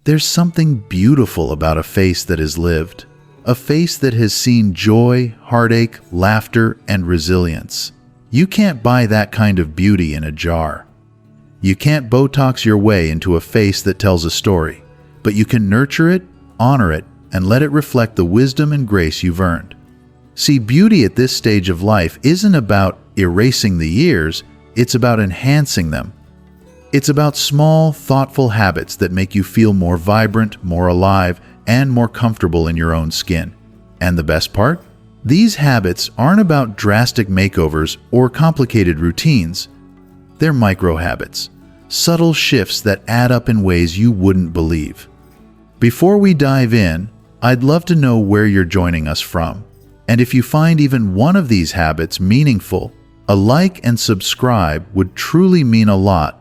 There's something beautiful about a face that is lived, a face that has seen joy, heartache, laughter, and resilience. You can't buy that kind of beauty in a jar. You can't Botox your way into a face that tells a story, but you can nurture it, honor it, and let it reflect the wisdom and grace you've earned. See, beauty at this stage of life isn't about erasing the years, it's about enhancing them. It's about small, thoughtful habits that make you feel more vibrant, more alive, and more comfortable in your own skin. And the best part? These habits aren't about drastic makeovers or complicated routines. They're micro habits, subtle shifts that add up in ways you wouldn't believe. Before we dive in, I'd love to know where you're joining us from. And if you find even one of these habits meaningful, a like and subscribe would truly mean a lot.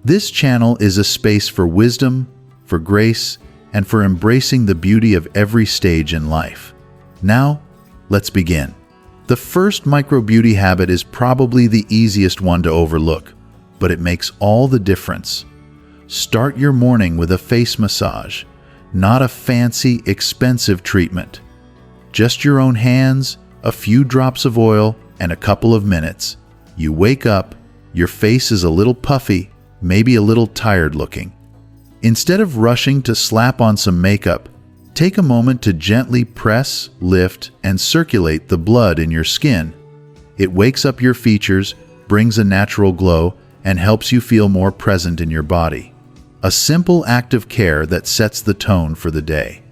This channel is a space for wisdom, for grace, and for embracing the beauty of every stage in life. Now, let's begin. The first micro-beauty habit is probably the easiest one to overlook, but it makes all the difference. Start your morning with a face massage, not a fancy, expensive treatment. Just your own hands, a few drops of oil, and a couple of minutes. You wake up, your face is a little puffy, maybe a little tired looking. Instead of rushing to slap on some makeup, take a moment to gently press, lift, and circulate the blood in your skin. It wakes up your features, brings a natural glow, and helps you feel more present in your body. A simple act of care that sets the tone for the day.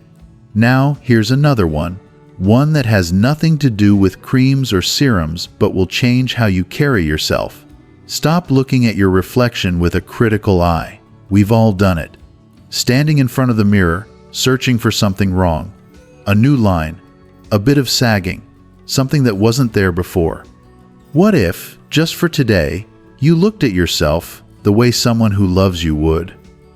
Now, here's another one that has nothing to do with creams or serums but will change how you carry yourself. Stop looking at your reflection with a critical eye. We've all done it. Standing in front of the mirror, searching for something wrong. A new line, a bit of sagging, something that wasn't there before. What if, just for today, you looked at yourself the way someone who loves you would?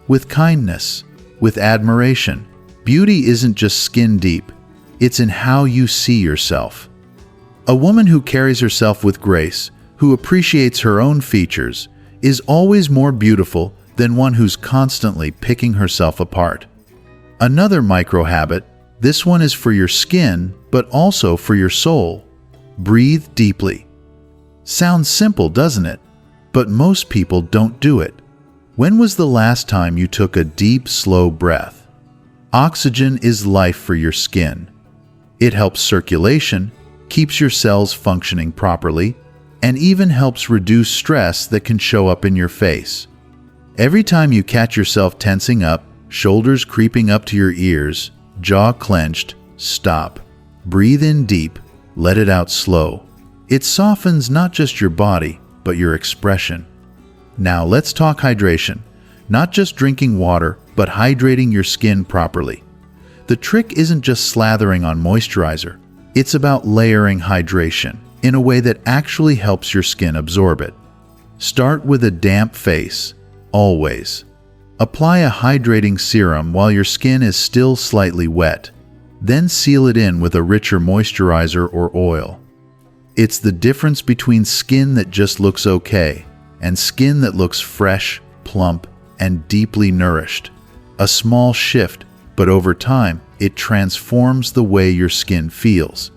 With kindness, with admiration. Beauty isn't just skin deep, it's in how you see yourself. A woman who carries herself with grace, who appreciates her own features, is always more beautiful than one who's constantly picking herself apart. Another micro habit, this one is for your skin, but also for your soul. Breathe deeply. Sounds simple, doesn't it? But most people don't do it. When was the last time you took a deep, slow breath? Oxygen is life for your skin. It helps circulation, keeps your cells functioning properly, and even helps reduce stress that can show up in your face. Every time you catch yourself tensing up, shoulders creeping up to your ears, jaw clenched, stop. Breathe in deep, let it out slow. It softens not just your body, but your expression. Now let's talk hydration. Not just drinking water, but hydrating your skin properly. The trick isn't just slathering on moisturizer. It's about layering hydration in a way that actually helps your skin absorb it. Start with a damp face, always. Apply a hydrating serum while your skin is still slightly wet. Then seal it in with a richer moisturizer or oil. It's the difference between skin that just looks okay and skin that looks fresh, plump, and deeply nourished. A small shift, but over time, it transforms the way your skin feels.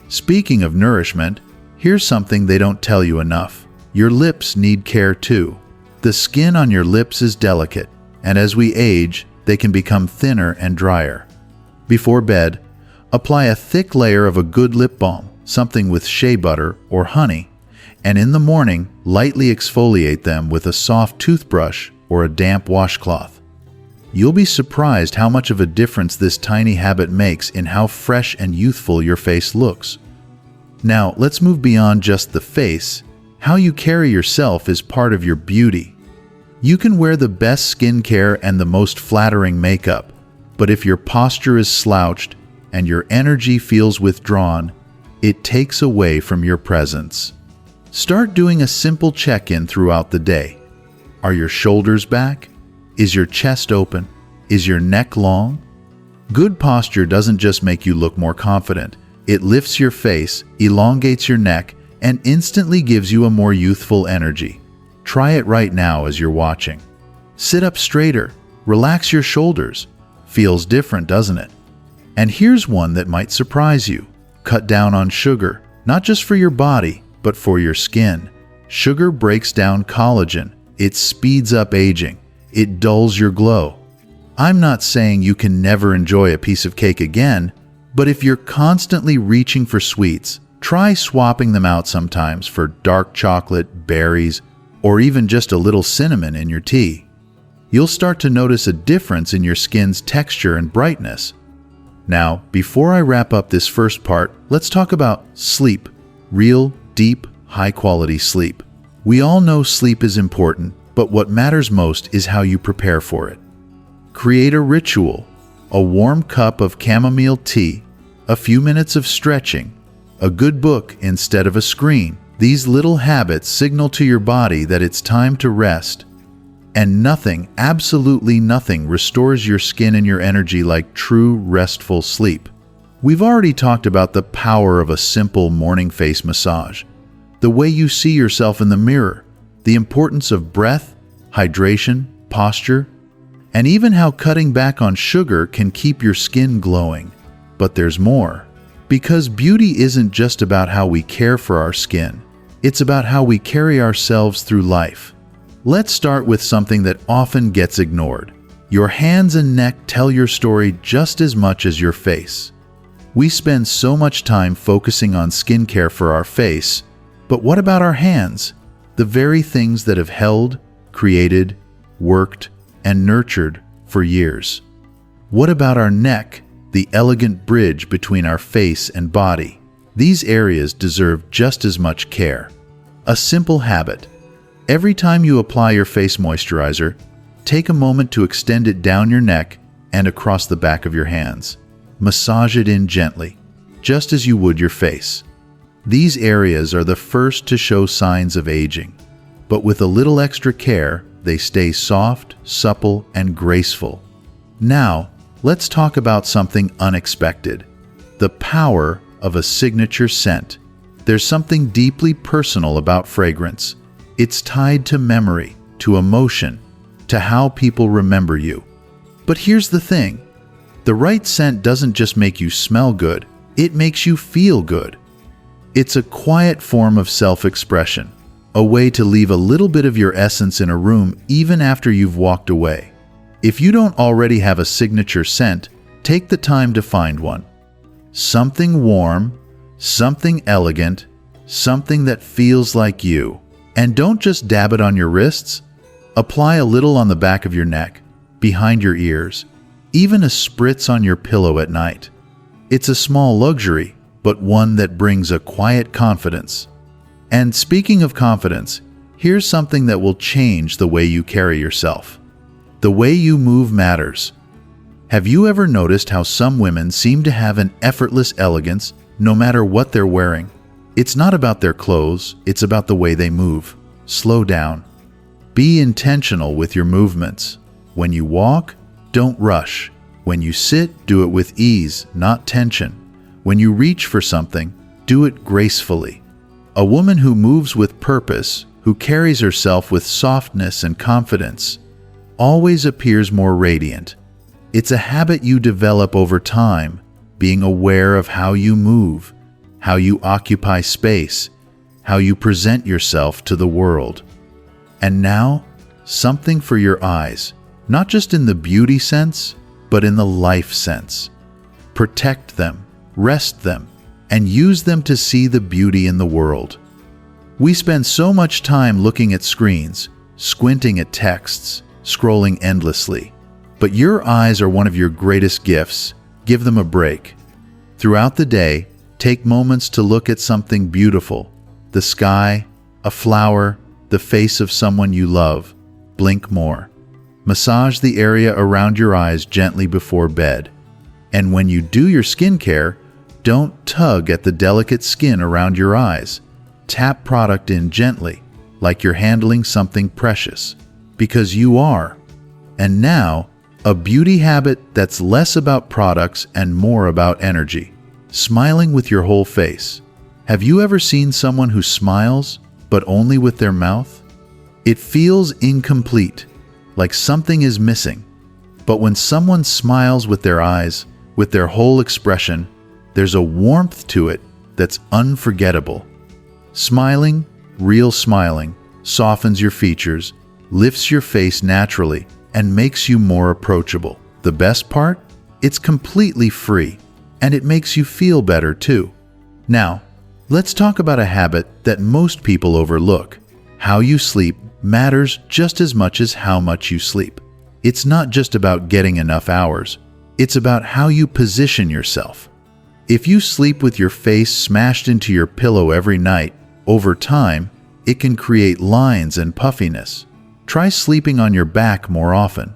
Speaking of nourishment, here's something they don't tell you enough. Your lips need care too. The skin on your lips is delicate, and as we age, they can become thinner and drier. Before bed, apply a thick layer of a good lip balm, something with shea butter or honey, and in the morning, lightly exfoliate them with a soft toothbrush or a damp washcloth. You'll be surprised how much of a difference this tiny habit makes in how fresh and youthful your face looks. Now, let's move beyond just the face. How you carry yourself is part of your beauty. You can wear the best skincare and the most flattering makeup, but if your posture is slouched and your energy feels withdrawn, it takes away from your presence. Start doing a simple check-in throughout the day. Are your shoulders back? Is your chest open? Is your neck long? Good posture doesn't just make you look more confident. It lifts your face, elongates your neck, and instantly gives you a more youthful energy. Try it right now as you're watching. Sit up straighter, Relax your shoulders. Feels different, doesn't it? And here's one that might surprise you. Cut down on sugar, not just for your body, but for your skin. Sugar breaks down collagen. It speeds up aging. It dulls your glow. I'm not saying you can never enjoy a piece of cake again, but if you're constantly reaching for sweets, try swapping them out sometimes for dark chocolate, berries, or even just a little cinnamon in your tea. You'll start to notice a difference in your skin's texture and brightness. Now, before I wrap up this first part, let's talk about sleep. Real, deep, high-quality sleep. We all know sleep is important, but what matters most is how you prepare for it. Create a ritual, a warm cup of chamomile tea, a few minutes of stretching, a good book instead of a screen. These little habits signal to your body that it's time to rest. And nothing, absolutely nothing, restores your skin and your energy like true restful sleep. We've already talked about the power of a simple morning face massage, the way you see yourself in the mirror, the importance of breath, hydration, posture, and even how cutting back on sugar can keep your skin glowing. But there's more. Because beauty isn't just about how we care for our skin, it's about how we carry ourselves through life. Let's start with something that often gets ignored. Your hands and neck tell your story just as much as your face. We spend so much time focusing on skincare for our face, but what about our hands? The very things that have held, created, worked, and nurtured for years. What about our neck, the elegant bridge between our face and body? These areas deserve just as much care. A simple habit. Every time you apply your face moisturizer, take a moment to extend it down your neck and across the back of your hands. Massage it in gently, just as you would your face. These areas are the first to show signs of aging, but with a little extra care, they stay soft, supple, and graceful. Now, let's talk about something unexpected. The power of a signature scent. There's something deeply personal about fragrance. It's tied to memory, to emotion, to how people remember you. But here's the thing. The right scent doesn't just make you smell good, it makes you feel good. It's a quiet form of self-expression, a way to leave a little bit of your essence in a room even after you've walked away. If you don't already have a signature scent, take the time to find one. Something warm, something elegant, something that feels like you. And don't just dab it on your wrists. Apply a little on the back of your neck, behind your ears, even a spritz on your pillow at night. It's a small luxury, but one that brings a quiet confidence. And speaking of confidence, here's something that will change the way you carry yourself. The way you move matters. Have you ever noticed how some women seem to have an effortless elegance no matter what they're wearing? It's not about their clothes, it's about the way they move. Slow down. Be intentional with your movements. When you walk, don't rush. When you sit, do it with ease, not tension. When you reach for something, do it gracefully. A woman who moves with purpose, who carries herself with softness and confidence, always appears more radiant. It's a habit you develop over time, being aware of how you move, how you occupy space, how you present yourself to the world. And now, something for your eyes, not just in the beauty sense, but in the life sense. Protect them, rest them, and use them to see the beauty in the world. We spend so much time looking at screens, squinting at texts, scrolling endlessly. But your eyes are one of your greatest gifts. Give them a break. Throughout the day, take moments to look at something beautiful. The sky, a flower, the face of someone you love. Blink more. Massage the area around your eyes gently before bed. And when you do your skincare, don't tug at the delicate skin around your eyes. Tap product in gently, like you're handling something precious. Because you are. And now, a beauty habit that's less about products and more about energy. Smiling with your whole face. Have you ever seen someone who smiles, but only with their mouth? It feels incomplete, like something is missing. But when someone smiles with their eyes, with their whole expression, there's a warmth to it that's unforgettable. Smiling, real smiling, softens your features, lifts your face naturally, and makes you more approachable. The best part? It's completely free, and it makes you feel better too. Now, let's talk about a habit that most people overlook. How you sleep matters just as much as how much you sleep. It's not just about getting enough hours. It's about how you position yourself. If you sleep with your face smashed into your pillow every night, over time, it can create lines and puffiness. Try sleeping on your back more often.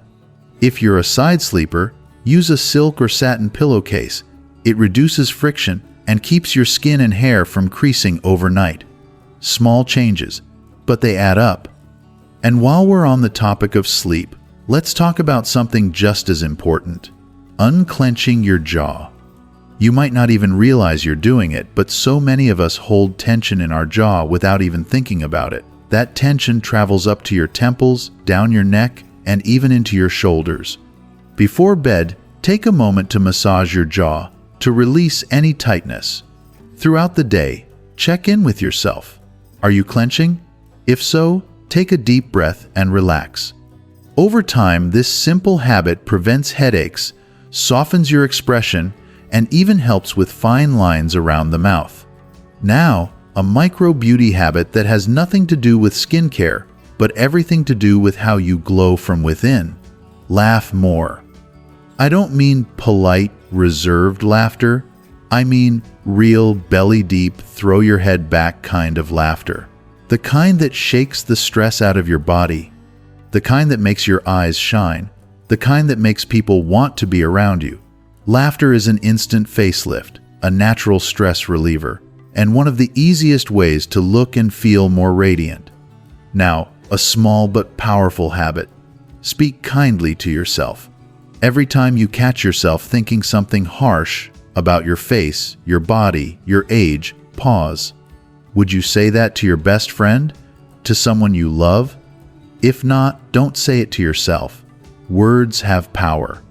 If you're a side sleeper, use a silk or satin pillowcase. It reduces friction and keeps your skin and hair from creasing overnight. Small changes, but they add up. And while we're on the topic of sleep, let's talk about something just as important: unclenching your jaw. You might not even realize you're doing it, but so many of us hold tension in our jaw without even thinking about it. That tension travels up to your temples, down your neck, and even into your shoulders. Before bed, take a moment to massage your jaw to release any tightness. Throughout the day, check in with yourself. Are you clenching? If so, take a deep breath and relax. Over time, this simple habit prevents headaches, softens your expression, and even helps with fine lines around the mouth. Now, a micro beauty habit that has nothing to do with skincare, but everything to do with how you glow from within. Laugh more. I don't mean polite, reserved laughter. I mean real, belly-deep, throw your head back kind of laughter. The kind that shakes the stress out of your body. The kind that makes your eyes shine. The kind that makes people want to be around you. Laughter is an instant facelift, a natural stress reliever, and one of the easiest ways to look and feel more radiant. Now, a small but powerful habit. Speak kindly to yourself. Every time you catch yourself thinking something harsh about your face, your body, your age, pause. Would you say that to your best friend? To someone you love? If not, don't say it to yourself. Words have power.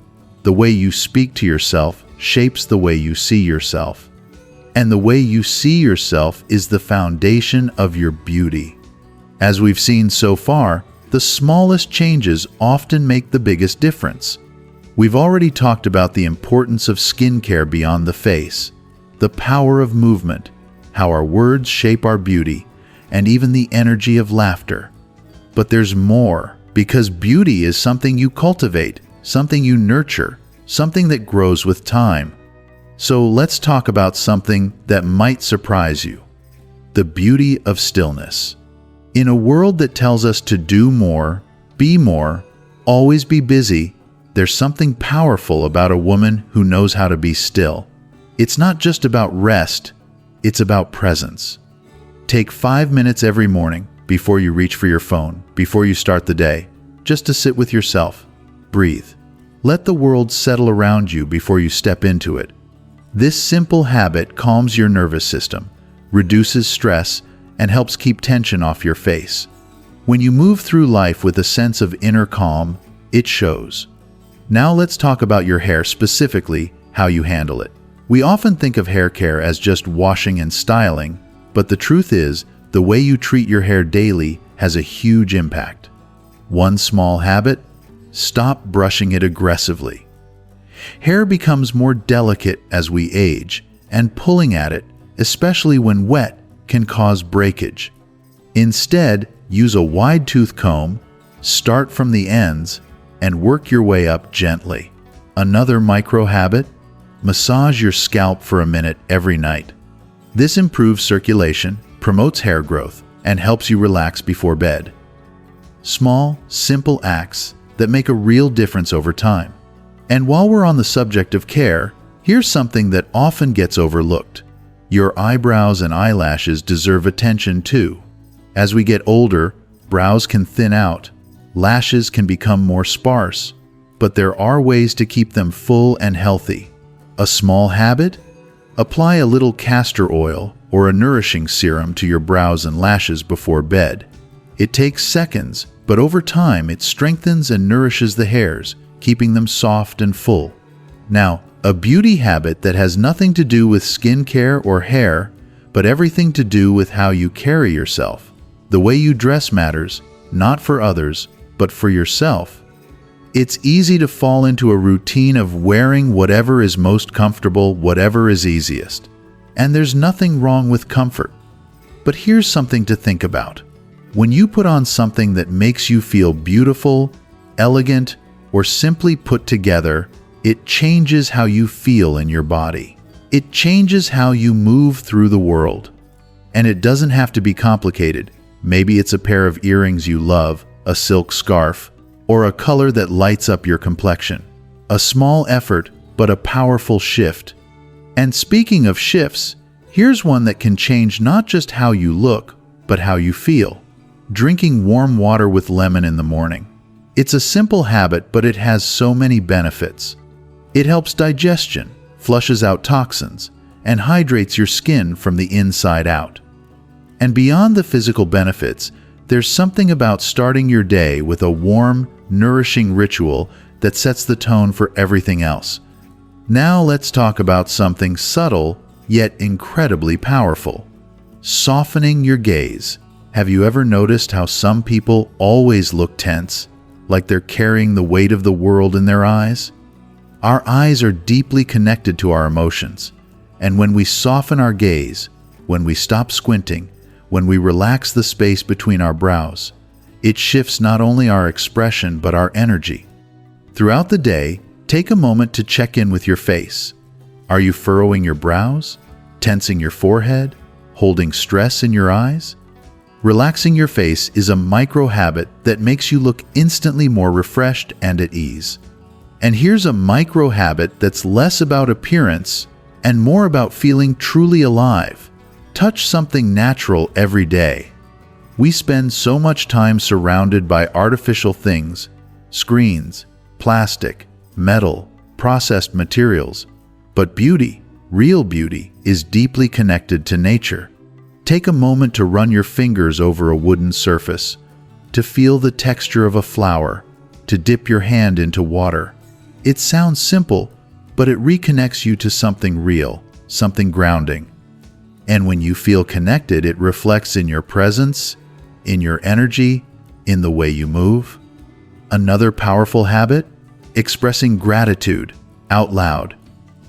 The way you speak to yourself shapes the way you see yourself. And the way you see yourself is the foundation of your beauty. As we've seen so far, the smallest changes often make the biggest difference. We've already talked about the importance of skincare beyond the face, the power of movement, how our words shape our beauty, and even the energy of laughter. But there's more, because beauty is something you cultivate, something you nurture, something that grows with time. So let's talk about something that might surprise you: the beauty of stillness. In a world that tells us to do more, be more, always be busy, there's something powerful about a woman who knows how to be still. It's not just about rest, it's about presence. Take 5 minutes every morning before you reach for your phone, before you start the day, just to sit with yourself. Breathe. Let the world settle around you before you step into it. This simple habit calms your nervous system, reduces stress, and helps keep tension off your face. When you move through life with a sense of inner calm, it shows. Now let's talk about your hair, specifically how you handle it. We often think of hair care as just washing and styling, but the truth is, the way you treat your hair daily has a huge impact. One small habit: stop brushing it aggressively. Hair becomes more delicate as we age, and pulling at it, especially when wet, can cause breakage. Instead, use a wide-tooth comb, start from the ends, and work your way up gently. Another micro habit: massage your scalp for a minute every night. This improves circulation, promotes hair growth, and helps you relax before bed. Small, simple acts that make a real difference over time. And while we're on the subject of care, here's something that often gets overlooked. Your eyebrows and eyelashes deserve attention too. As we get older, brows can thin out, lashes can become more sparse, but there are ways to keep them full and healthy. A small habit? Apply a little castor oil or a nourishing serum to your brows and lashes before bed. It takes seconds, but over time it strengthens and nourishes the hairs, keeping them soft and full. Now, a beauty habit that has nothing to do with skincare or hair, but everything to do with how you carry yourself. The way you dress matters, not for others, but for yourself. It's easy to fall into a routine of wearing whatever is most comfortable, whatever is easiest. And there's nothing wrong with comfort. But here's something to think about. When you put on something that makes you feel beautiful, elegant, or simply put together, it changes how you feel in your body. It changes how you move through the world. And it doesn't have to be complicated. Maybe it's a pair of earrings you love, a silk scarf, or a color that lights up your complexion. A small effort, but a powerful shift. And speaking of shifts, here's one that can change not just how you look, but how you feel. Drinking warm water with lemon in the morning. It's a simple habit, but it has so many benefits. It helps digestion, flushes out toxins, and hydrates your skin from the inside out. And beyond the physical benefits, there's something about starting your day with a warm, nourishing ritual that sets the tone for everything else. Now let's talk about something subtle, yet incredibly powerful. Softening your gaze. Have you ever noticed how some people always look tense, like they're carrying the weight of the world in their eyes? Our eyes are deeply connected to our emotions, and when we soften our gaze, when we stop squinting, when we relax the space between our brows, it shifts not only our expression but our energy. Throughout the day, take a moment to check in with your face. Are you furrowing your brows, tensing your forehead, holding stress in your eyes? Relaxing your face is a micro habit that makes you look instantly more refreshed and at ease. And here's a micro habit that's less about appearance and more about feeling truly alive. Touch something natural every day. We spend so much time surrounded by artificial things, screens, plastic, metal, processed materials. But beauty, real beauty, is deeply connected to nature. Take a moment to run your fingers over a wooden surface, to feel the texture of a flower, to dip your hand into water. It sounds simple, but it reconnects you to something real, something grounding. And when you feel connected, it reflects in your presence, in your energy, in the way you move. Another powerful habit? Expressing gratitude out loud.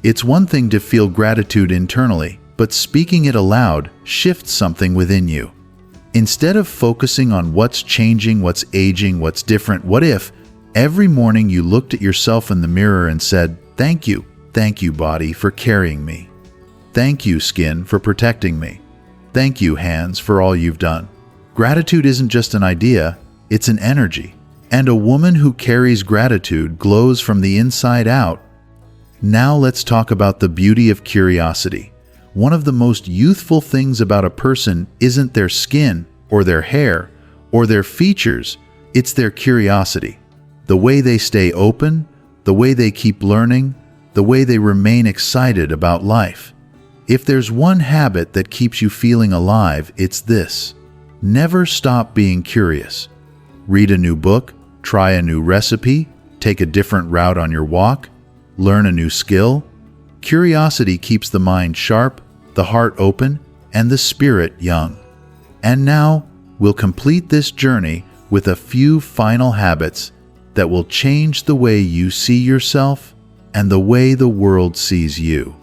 It's one thing to feel gratitude internally, but speaking it aloud shifts something within you. Instead of focusing on what's changing, what's aging, what's different, what if every morning you looked at yourself in the mirror and said, thank you body for carrying me. Thank you, skin, for protecting me. Thank you, hands, for all you've done. Gratitude isn't just an idea, it's an energy. And a woman who carries gratitude glows from the inside out. Now let's talk about the beauty of curiosity. One of the most youthful things about a person isn't their skin or their hair or their features, it's their curiosity. The way they stay open, the way they keep learning, the way they remain excited about life. If there's one habit that keeps you feeling alive, it's this. Never stop being curious. Read a new book, try a new recipe, take a different route on your walk, learn a new skill. Curiosity keeps the mind sharp, the heart open, and the spirit young. And now, we'll complete this journey with a few final habits that will change the way you see yourself and the way the world sees you.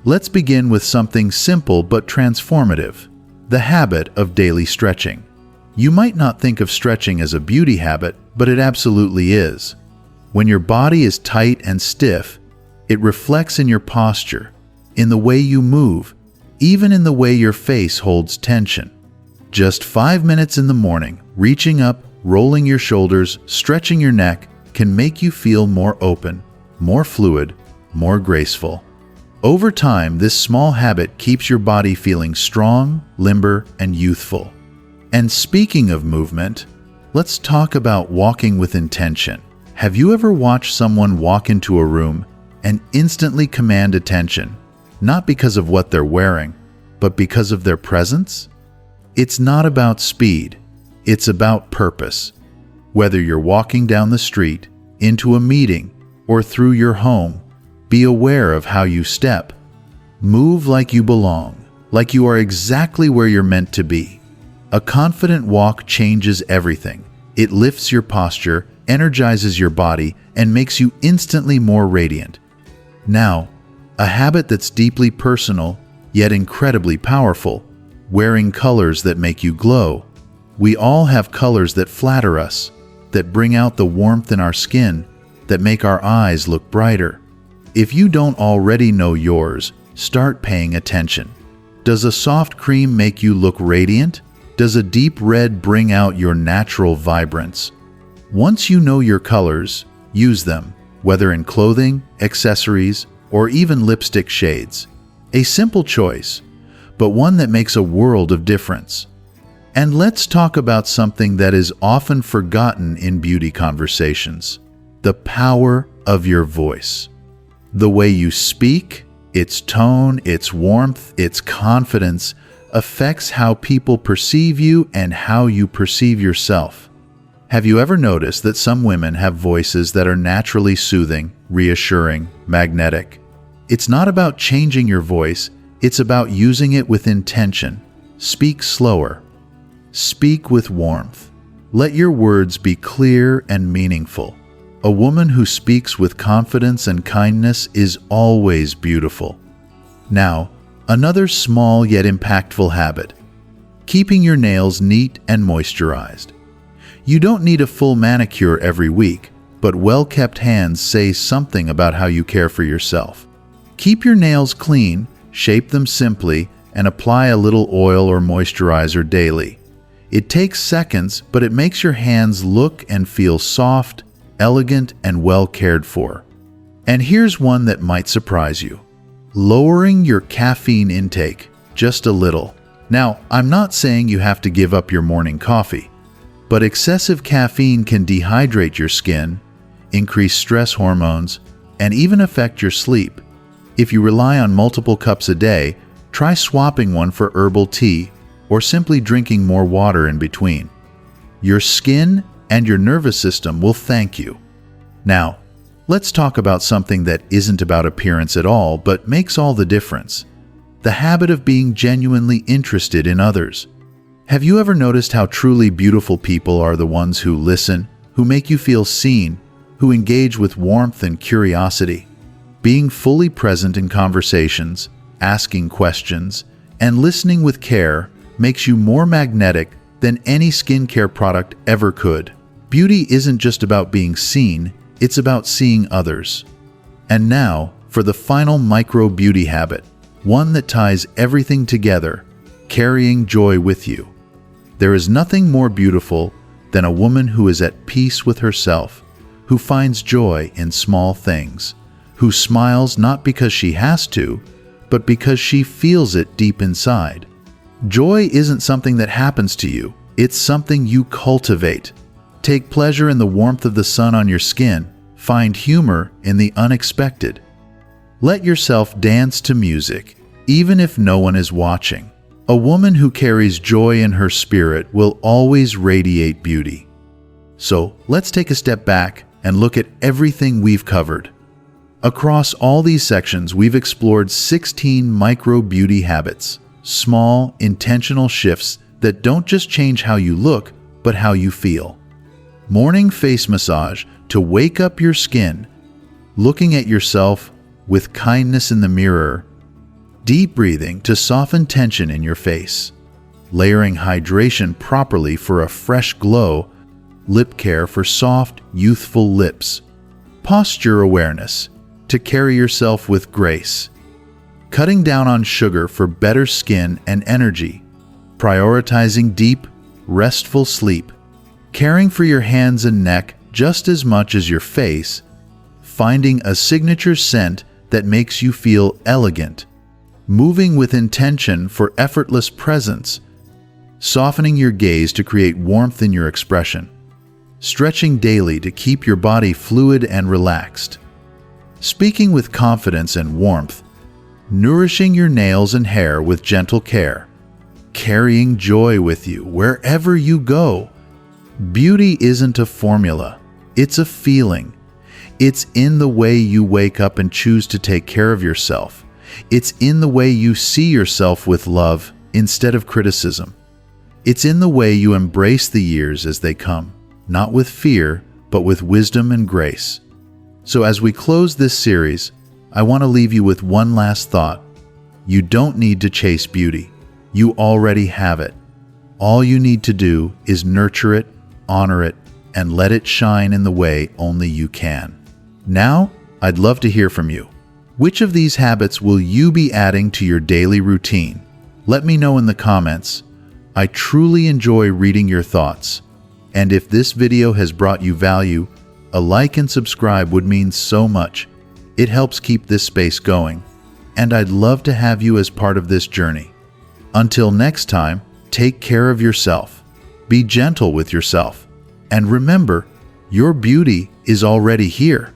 Let's begin with something simple but transformative, the habit of daily stretching. You might not think of stretching as a beauty habit, but it absolutely is. When your body is tight and stiff, it reflects in your posture, in the way you move, even in the way your face holds tension. Just 5 minutes in the morning, reaching up, rolling your shoulders, stretching your neck, can make you feel more open, more fluid, more graceful. Over time, this small habit keeps your body feeling strong, limber, and youthful. And speaking of movement, let's talk about walking with intention. Have you ever watched someone walk into a room and instantly command attention, not because of what they're wearing, but because of their presence? It's not about speed, it's about purpose. Whether you're walking down the street, into a meeting, or through your home, be aware of how you step. Move like you belong, like you are exactly where you're meant to be. A confident walk changes everything. It lifts your posture, energizes your body, and makes you instantly more radiant. Now, a habit that's deeply personal, yet incredibly powerful: wearing colors that make you glow. We all have colors that flatter us, that bring out the warmth in our skin, that make our eyes look brighter. If you don't already know yours, start paying attention. Does a soft cream make you look radiant? Does a deep red bring out your natural vibrance? Once you know your colors, use them, whether in clothing, accessories, or even lipstick shades. A simple choice, but one that makes a world of difference. And let's talk about something that is often forgotten in beauty conversations: the power of your voice. The way you speak, its tone, its warmth, its confidence, affects how people perceive you and how you perceive yourself. Have you ever noticed that some women have voices that are naturally soothing, reassuring, magnetic? It's not about changing your voice, it's about using it with intention. Speak slower. Speak with warmth. Let your words be clear and meaningful. A woman who speaks with confidence and kindness is always beautiful. Now, another small yet impactful habit: keeping your nails neat and moisturized. You don't need a full manicure every week, but well-kept hands say something about how you care for yourself. Keep your nails clean, shape them simply, and apply a little oil or moisturizer daily. It takes seconds, but it makes your hands look and feel soft, elegant, and well cared for. And here's one that might surprise you: lowering your caffeine intake just a little. Now, I'm not saying you have to give up your morning coffee, but excessive caffeine can dehydrate your skin, increase stress hormones, and even affect your sleep. If you rely on multiple cups a day, try swapping one for herbal tea or simply drinking more water in between. Your skin and your nervous system will thank you. Now, let's talk about something that isn't about appearance at all, but makes all the difference: the habit of being genuinely interested in others. Have you ever noticed how truly beautiful people are the ones who listen, who make you feel seen, who engage with warmth and curiosity? Being fully present in conversations, asking questions, and listening with care makes you more magnetic than any skincare product ever could. Beauty isn't just about being seen, it's about seeing others. And now, for the final micro beauty habit, one that ties everything together: carrying joy with you. There is nothing more beautiful than a woman who is at peace with herself, who finds joy in small things, who smiles not because she has to, but because she feels it deep inside. Joy isn't something that happens to you, it's something you cultivate. Take pleasure in the warmth of the sun on your skin, find humor in the unexpected. Let yourself dance to music, even if no one is watching. A woman who carries joy in her spirit will always radiate beauty. So let's take a step back and look at everything we've covered. Across all these sections, we've explored 16 micro beauty habits, small, intentional shifts that don't just change how you look, but how you feel. Morning face massage to wake up your skin, looking at yourself with kindness in the mirror, deep breathing to soften tension in your face, layering hydration properly for a fresh glow, lip care for soft, youthful lips, posture awareness to carry yourself with grace, cutting down on sugar for better skin and energy, prioritizing deep, restful sleep, caring for your hands and neck just as much as your face, finding a signature scent that makes you feel elegant, moving with intention for effortless presence, softening your gaze to create warmth in your expression, stretching daily to keep your body fluid and relaxed, speaking with confidence and warmth, nourishing your nails and hair with gentle care, carrying joy with you wherever you go. Beauty isn't a formula, it's a feeling. It's in the way you wake up and choose to take care of yourself. It's in the way you see yourself with love instead of criticism. It's in the way you embrace the years as they come, not with fear, but with wisdom and grace. So as we close this series, I want to leave you with one last thought. You don't need to chase beauty. You already have it. All you need to do is nurture it, honor it, and let it shine in the way only you can. Now, I'd love to hear from you. Which of these habits will you be adding to your daily routine? Let me know in the comments. I truly enjoy reading your thoughts. And if this video has brought you value, a like and subscribe would mean so much. It helps keep this space going. And I'd love to have you as part of this journey. Until next time, take care of yourself. Be gentle with yourself. And remember, your beauty is already here.